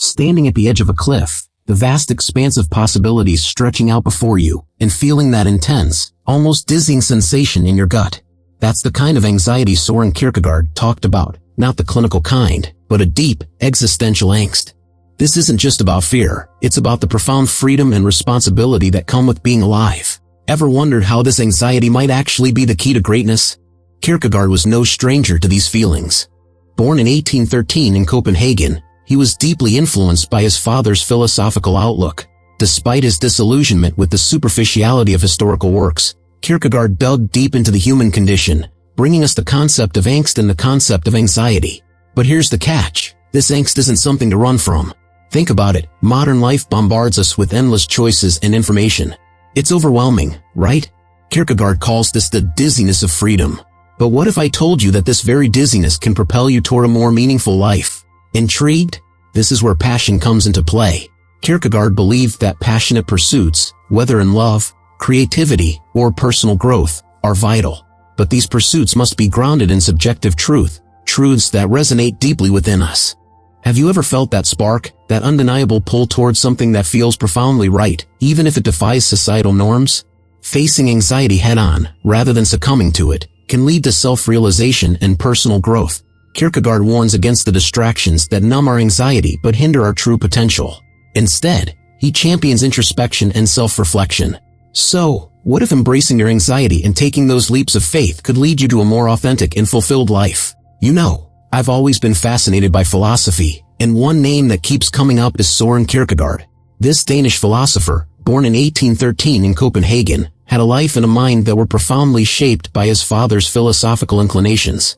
Standing at the edge of a cliff, the vast expanse of possibilities stretching out before you, and feeling that intense, almost dizzying sensation in your gut. That's the kind of anxiety Søren Kierkegaard talked about, not the clinical kind, but a deep, existential angst. This isn't just about fear, it's about the profound freedom and responsibility that come with being alive. Ever wondered how this anxiety might actually be the key to greatness? Kierkegaard was no stranger to these feelings. Born in 1813 in Copenhagen, he was deeply influenced by his father's philosophical outlook. Despite his disillusionment with the superficiality of historical works, Kierkegaard dug deep into the human condition, bringing us the concept of angst and the concept of anxiety. But here's the catch. This angst isn't something to run from. Think about it. Modern life bombards us with endless choices and information. It's overwhelming, right? Kierkegaard calls this the dizziness of freedom. But what if I told you that this very dizziness can propel you toward a more meaningful life? Intrigued? This is where passion comes into play. Kierkegaard believed that passionate pursuits, whether in love, creativity, or personal growth, are vital. But these pursuits must be grounded in subjective truth, truths that resonate deeply within us. Have you ever felt that spark, that undeniable pull towards something that feels profoundly right, even if it defies societal norms? Facing anxiety head-on, rather than succumbing to it, can lead to self-realization and personal growth. Kierkegaard warns against the distractions that numb our anxiety but hinder our true potential. Instead, he champions introspection and self-reflection. So, what if embracing your anxiety and taking those leaps of faith could lead you to a more authentic and fulfilled life? You know, I've always been fascinated by philosophy, and one name that keeps coming up is Søren Kierkegaard. This Danish philosopher, born in 1813 in Copenhagen, had a life and a mind that were profoundly shaped by his father's philosophical inclinations.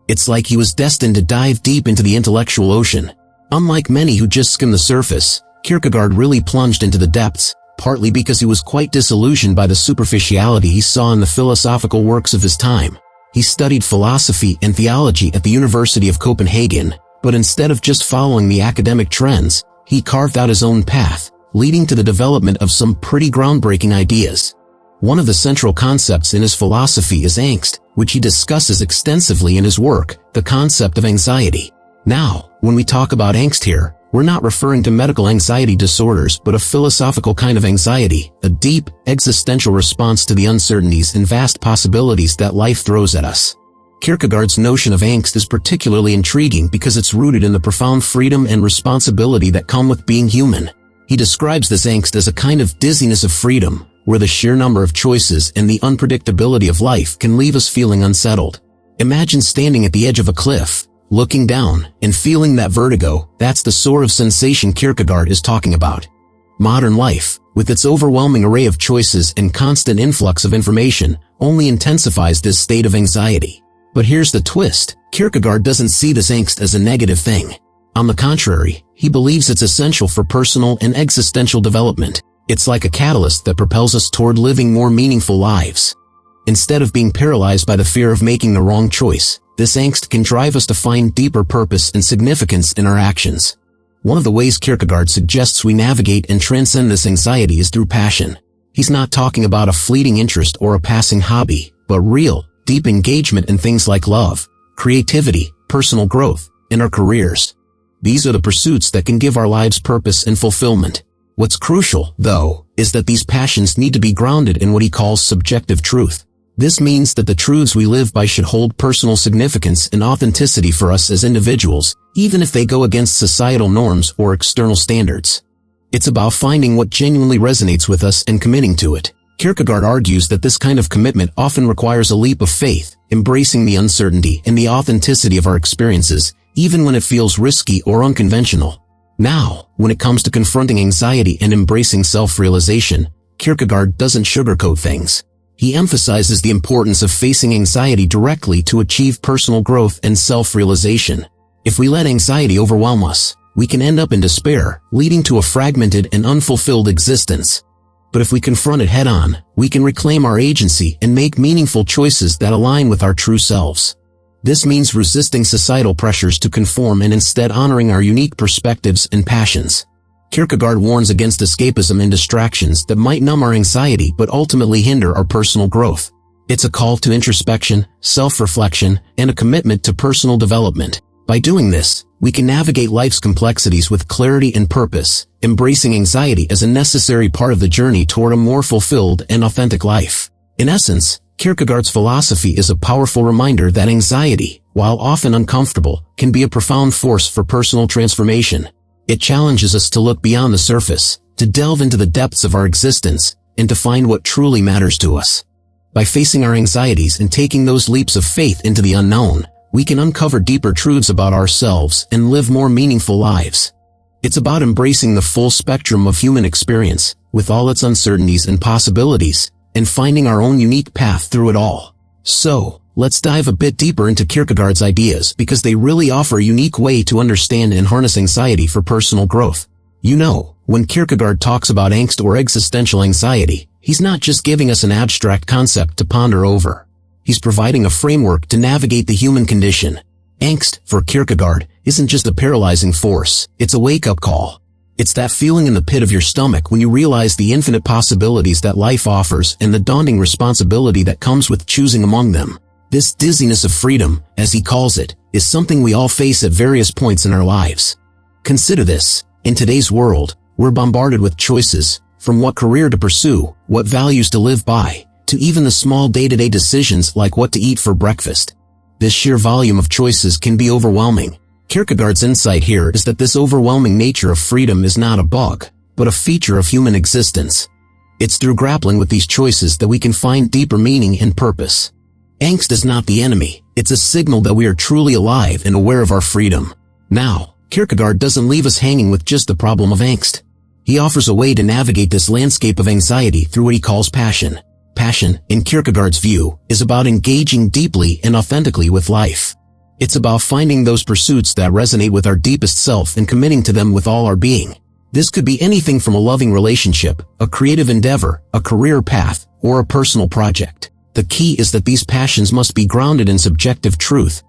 It's like he was destined to dive deep into the intellectual ocean. Unlike many who just skim the surface, Kierkegaard really plunged into the depths, partly because he was quite disillusioned by the superficiality he saw in the philosophical works of his time. He studied philosophy and theology at the University of Copenhagen, but instead of just following the academic trends, he carved out his own path, leading to the development of some pretty groundbreaking ideas. One of the central concepts in his philosophy is angst, which he discusses extensively in his work, The Concept of Anxiety. Now, when we talk about angst here, we're not referring to medical anxiety disorders but a philosophical kind of anxiety, a deep, existential response to the uncertainties and vast possibilities that life throws at us. Kierkegaard's notion of angst is particularly intriguing because it's rooted in the profound freedom and responsibility that come with being human. He describes this angst as a kind of dizziness of freedom, where the sheer number of choices and the unpredictability of life can leave us feeling unsettled. Imagine standing at the edge of a cliff, looking down, and feeling that vertigo. That's the sort of sensation Kierkegaard is talking about. Modern life, with its overwhelming array of choices and constant influx of information, only intensifies this state of anxiety. But here's the twist. Kierkegaard doesn't see this angst as a negative thing. On the contrary, he believes it's essential for personal and existential development. It's like a catalyst that propels us toward living more meaningful lives. Instead of being paralyzed by the fear of making the wrong choice, this angst can drive us to find deeper purpose and significance in our actions. One of the ways Kierkegaard suggests we navigate and transcend this anxiety is through passion. He's not talking about a fleeting interest or a passing hobby, but real, deep engagement in things like love, creativity, personal growth, and our careers. These are the pursuits that can give our lives purpose and fulfillment. What's crucial, though, is that these passions need to be grounded in what he calls subjective truth. This means that the truths we live by should hold personal significance and authenticity for us as individuals, even if they go against societal norms or external standards. It's about finding what genuinely resonates with us and committing to it. Kierkegaard argues that this kind of commitment often requires a leap of faith, embracing the uncertainty and the authenticity of our experiences, even when it feels risky or unconventional. Now, when it comes to confronting anxiety and embracing self-realization, Kierkegaard doesn't sugarcoat things. He emphasizes the importance of facing anxiety directly to achieve personal growth and self-realization. If we let anxiety overwhelm us, we can end up in despair, leading to a fragmented and unfulfilled existence. But if we confront it head-on, we can reclaim our agency and make meaningful choices that align with our true selves. This means resisting societal pressures to conform and instead honoring our unique perspectives and passions. Kierkegaard warns against escapism and distractions that might numb our anxiety but ultimately hinder our personal growth. It's a call to introspection, self-reflection, and a commitment to personal development. By doing this, we can navigate life's complexities with clarity and purpose, embracing anxiety as a necessary part of the journey toward a more fulfilled and authentic life. In essence, Kierkegaard's philosophy is a powerful reminder that anxiety, while often uncomfortable, can be a profound force for personal transformation. It challenges us to look beyond the surface, to delve into the depths of our existence, and to find what truly matters to us. By facing our anxieties and taking those leaps of faith into the unknown, we can uncover deeper truths about ourselves and live more meaningful lives. It's about embracing the full spectrum of human experience, with all its uncertainties and possibilities, and finding our own unique path through it all. So, let's dive a bit deeper into Kierkegaard's ideas because they really offer a unique way to understand and harness anxiety for personal growth. You know, when Kierkegaard talks about angst or existential anxiety, he's not just giving us an abstract concept to ponder over. He's providing a framework to navigate the human condition. Angst, for Kierkegaard, isn't just a paralyzing force, it's a wake-up call. It's that feeling in the pit of your stomach when you realize the infinite possibilities that life offers and the daunting responsibility that comes with choosing among them. This dizziness of freedom, as he calls it, is something we all face at various points in our lives. Consider this. In today's world, we're bombarded with choices, from what career to pursue, what values to live by, to even the small day-to-day decisions like what to eat for breakfast. This sheer volume of choices can be overwhelming. Kierkegaard's insight here is that this overwhelming nature of freedom is not a bug, but a feature of human existence. It's through grappling with these choices that we can find deeper meaning and purpose. Angst is not the enemy, it's a signal that we are truly alive and aware of our freedom. Now, Kierkegaard doesn't leave us hanging with just the problem of angst. He offers a way to navigate this landscape of anxiety through what he calls passion. Passion, in Kierkegaard's view, is about engaging deeply and authentically with life. It's about finding those pursuits that resonate with our deepest self and committing to them with all our being. This could be anything from a loving relationship, a creative endeavor, a career path, or a personal project. The key is that these passions must be grounded in subjective truths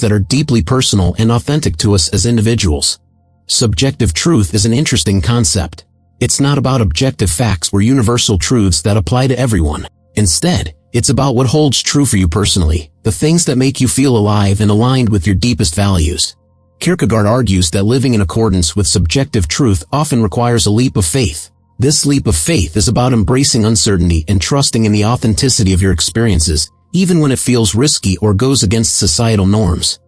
that are deeply personal and authentic to us as individuals. Subjective truth is an interesting concept. It's not about objective facts or universal truths that apply to everyone. Instead, it's about what holds true for you personally, the things that make you feel alive and aligned with your deepest values. Kierkegaard argues that living in accordance with subjective truth often requires a leap of faith. This leap of faith is about embracing uncertainty and trusting in the authenticity of your experiences, even when it feels risky or goes against societal norms.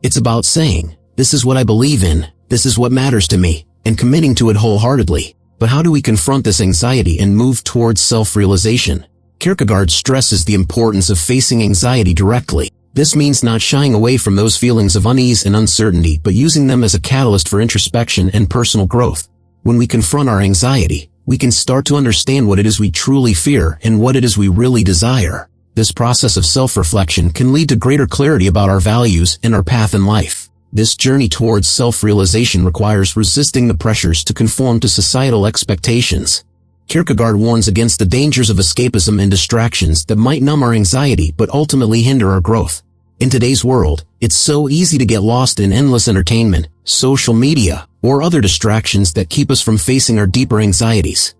It's about saying, "This is what I believe in, this is what matters to me," and committing to it wholeheartedly. But how do we confront this anxiety and move towards self-realization? Kierkegaard stresses the importance of facing anxiety directly. This means not shying away from those feelings of unease and uncertainty, but using them as a catalyst for introspection and personal growth. When we confront our anxiety, we can start to understand what it is we truly fear and what it is we really desire. This process of self-reflection can lead to greater clarity about our values and our path in life. This journey towards self-realization requires resisting the pressures to conform to societal expectations. Kierkegaard warns against the dangers of escapism and distractions that might numb our anxiety but ultimately hinder our growth. In today's world, it's so easy to get lost in endless entertainment, social media, or other distractions that keep us from facing our deeper anxieties.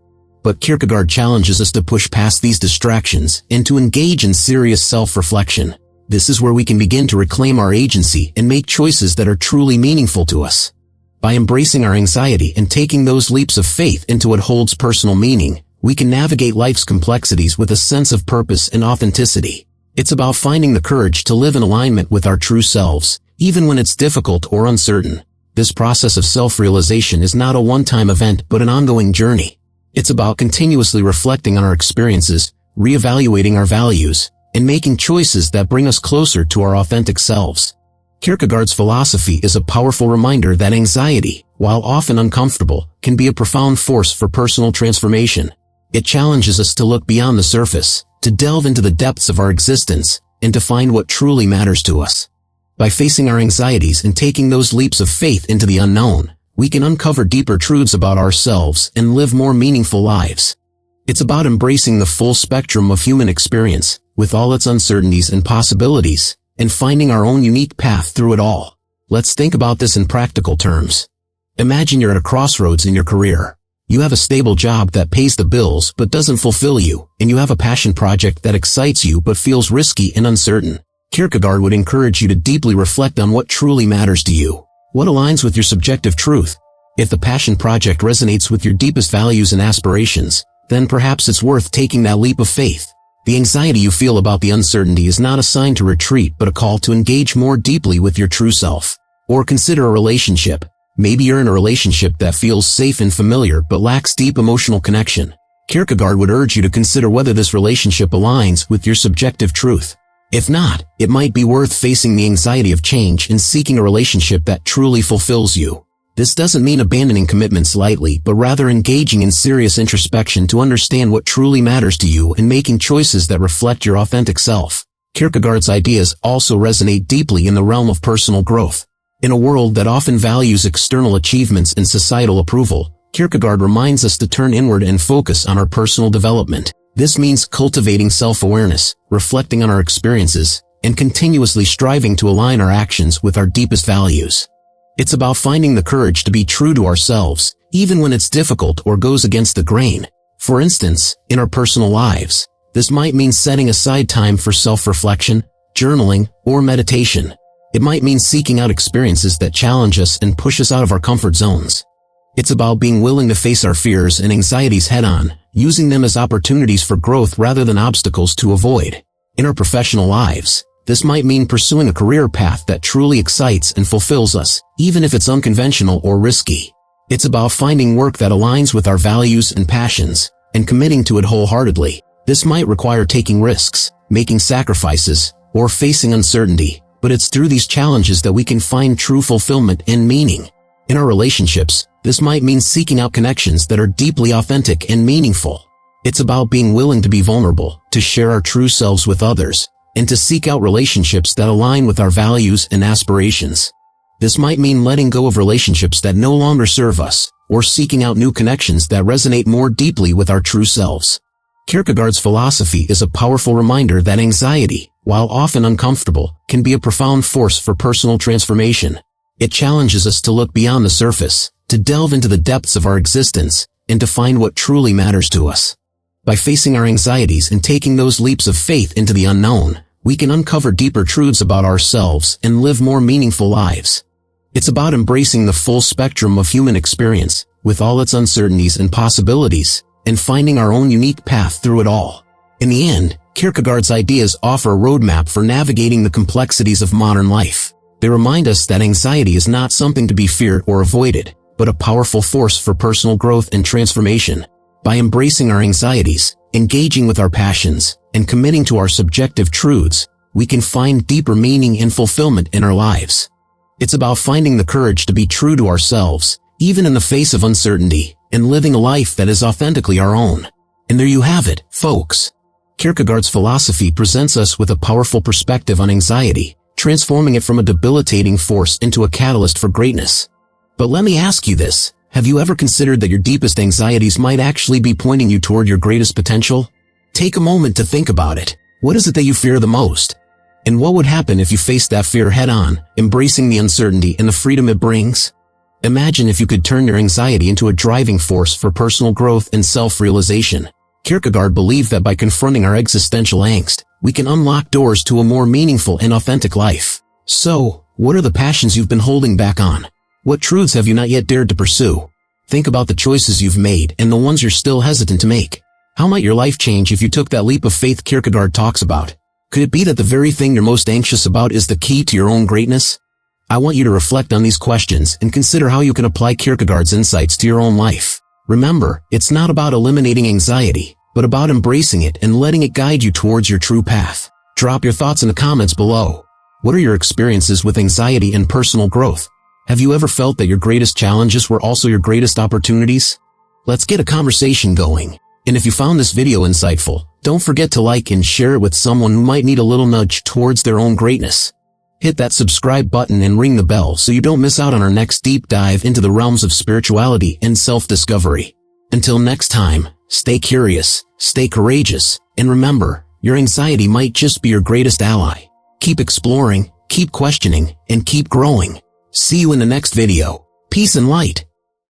But Kierkegaard challenges us to push past these distractions and to engage in serious self-reflection. This is where we can begin to reclaim our agency and make choices that are truly meaningful to us. By embracing our anxiety and taking those leaps of faith into what holds personal meaning, we can navigate life's complexities with a sense of purpose and authenticity. It's about finding the courage to live in alignment with our true selves, even when it's difficult or uncertain. This process of self-realization is not a one-time event but an ongoing journey. It's about continuously reflecting on our experiences, reevaluating our values, and making choices that bring us closer to our authentic selves. Kierkegaard's philosophy is a powerful reminder that anxiety, while often uncomfortable, can be a profound force for personal transformation. It challenges us to look beyond the surface, to delve into the depths of our existence, and to find what truly matters to us. By facing our anxieties and taking those leaps of faith into the unknown, we can uncover deeper truths about ourselves and live more meaningful lives. It's about embracing the full spectrum of human experience, with all its uncertainties and possibilities, and finding our own unique path through it all. Let's think about this in practical terms. Imagine you're at a crossroads in your career. You have a stable job that pays the bills but doesn't fulfill you, and you have a passion project that excites you but feels risky and uncertain. Kierkegaard would encourage you to deeply reflect on what truly matters to you, what aligns with your subjective truth. If the passion project resonates with your deepest values and aspirations, then perhaps it's worth taking that leap of faith. The anxiety you feel about the uncertainty is not a sign to retreat but a call to engage more deeply with your true self. Or consider a relationship. Maybe you're in a relationship that feels safe and familiar but lacks deep emotional connection. Kierkegaard would urge you to consider whether this relationship aligns with your subjective truth. If not, it might be worth facing the anxiety of change and seeking a relationship that truly fulfills you. This doesn't mean abandoning commitments lightly, but rather engaging in serious introspection to understand what truly matters to you and making choices that reflect your authentic self. Kierkegaard's ideas also resonate deeply in the realm of personal growth. In a world that often values external achievements and societal approval, Kierkegaard reminds us to turn inward and focus on our personal development. This means cultivating self-awareness, reflecting on our experiences, and continuously striving to align our actions with our deepest values. It's about finding the courage to be true to ourselves, even when it's difficult or goes against the grain. For instance, in our personal lives, this might mean setting aside time for self-reflection, journaling, or meditation. It might mean seeking out experiences that challenge us and push us out of our comfort zones. It's about being willing to face our fears and anxieties head-on, using them as opportunities for growth rather than obstacles to avoid. In our professional lives, this might mean pursuing a career path that truly excites and fulfills us, even if it's unconventional or risky. It's about finding work that aligns with our values and passions, and committing to it wholeheartedly. This might require taking risks, making sacrifices, or facing uncertainty, but it's through these challenges that we can find true fulfillment and meaning. In our relationships, this might mean seeking out connections that are deeply authentic and meaningful. It's about being willing to be vulnerable, to share our true selves with others, and to seek out relationships that align with our values and aspirations. This might mean letting go of relationships that no longer serve us, or seeking out new connections that resonate more deeply with our true selves. Kierkegaard's philosophy is a powerful reminder that anxiety, while often uncomfortable, can be a profound force for personal transformation. It challenges us to look beyond the surface, to delve into the depths of our existence, and to find what truly matters to us. By facing our anxieties and taking those leaps of faith into the unknown, we can uncover deeper truths about ourselves and live more meaningful lives. It's about embracing the full spectrum of human experience, with all its uncertainties and possibilities, and finding our own unique path through it all. In the end, Kierkegaard's ideas offer a roadmap for navigating the complexities of modern life. They remind us that anxiety is not something to be feared or avoided, but a powerful force for personal growth and transformation. By embracing our anxieties, engaging with our passions, and committing to our subjective truths, we can find deeper meaning and fulfillment in our lives. It's about finding the courage to be true to ourselves, even in the face of uncertainty, and living a life that is authentically our own. And there you have it, folks. Kierkegaard's philosophy presents us with a powerful perspective on anxiety, transforming it from a debilitating force into a catalyst for greatness. But let me ask you this. Have you ever considered that your deepest anxieties might actually be pointing you toward your greatest potential? Take a moment to think about it. What is it that you fear the most? And what would happen if you faced that fear head-on, embracing the uncertainty and the freedom it brings? Imagine if you could turn your anxiety into a driving force for personal growth and self-realization. Kierkegaard believed that by confronting our existential angst, we can unlock doors to a more meaningful and authentic life. So, what are the passions you've been holding back on? What truths have you not yet dared to pursue? Think about the choices you've made and the ones you're still hesitant to make. How might your life change if you took that leap of faith Kierkegaard talks about? Could it be that the very thing you're most anxious about is the key to your own greatness? I want you to reflect on these questions and consider how you can apply Kierkegaard's insights to your own life. Remember, it's not about eliminating anxiety, but about embracing it and letting it guide you towards your true path. Drop your thoughts in the comments below. What are your experiences with anxiety and personal growth? Have you ever felt that your greatest challenges were also your greatest opportunities? Let's get a conversation going. And if you found this video insightful, don't forget to like and share it with someone who might need a little nudge towards their own greatness. Hit that subscribe button and ring the bell so you don't miss out on our next deep dive into the realms of spirituality and self-discovery. Until next time, stay curious, stay courageous, and remember, your anxiety might just be your greatest ally. Keep exploring, keep questioning, and keep growing. See you in the next video. Peace and light.